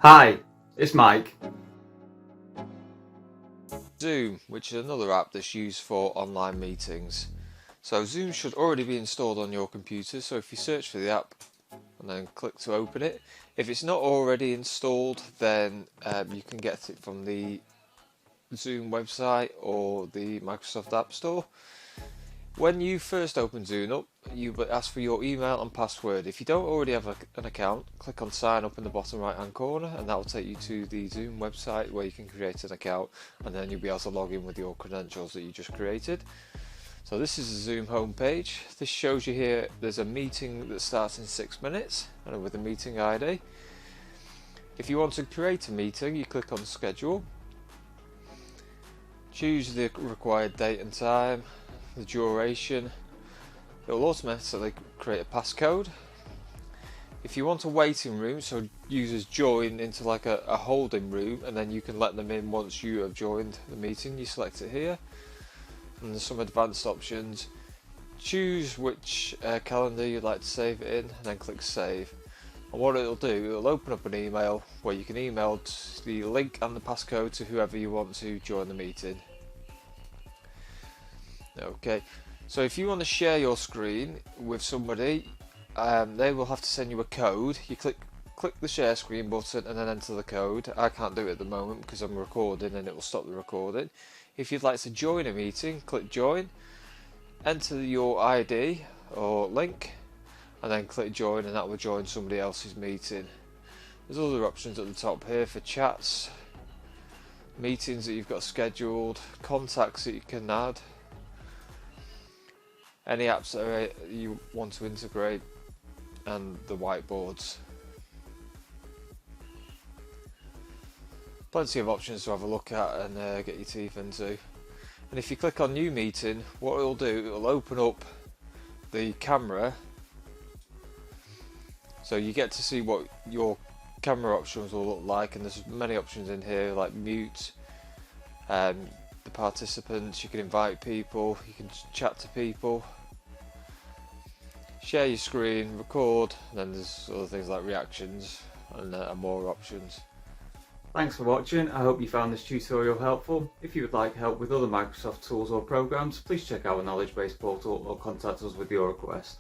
Hi, it's Mike. Zoom, which is another app that's used for online meetings. So Zoom should already be installed on your computer, so if you search for the app and then click to open it, if it's not already installed, then you can get it from the Zoom website or the Microsoft App Store. When you first open Zoom up, you will ask for your email and password. If you don't already have an account, click on sign up in the bottom right hand corner and that will take you to the Zoom website where you can create an account, and then you'll be able to log in with your credentials that you just created. So this is the Zoom homepage. This shows you here there's a meeting that starts in 6 minutes and with a meeting ID. If you want to create a meeting, you click on schedule, choose the required date and time, the duration. It will automatically create a passcode. If you want a waiting room, so users join into like a holding room and then you can let them in once you have joined the meeting, you select it here. And there's some advanced options. Choose which calendar you'd like to save it in and then click save. And what it'll do, it'll open up an email where you can email the link and the passcode to whoever you want to join the meeting. Okay, so if you want to share your screen with somebody, they will have to send you a code. You click the share screen button and then enter the code. I can't do it at the moment because I'm recording and it will stop the recording. If you'd like to join a meeting, click join, enter your ID or link and then click join, and that will join somebody else's meeting. There's other options at the top here for chats, meetings that you've got scheduled, contacts that you can add, any apps that you want to integrate, and the whiteboards. Plenty of options to have a look at and get your teeth into. And if you click on new meeting, what it'll do, it'll open up the camera, so you get to see what your camera options will look like, and there's many options in here like mute, the participants, you can invite people, you can chat to people, share your screen, record, and then there's other things like reactions and more options. Thanks for watching. I hope you found this tutorial helpful. If you would like help with other Microsoft tools or programs, please check out our knowledge base portal or contact us with your request.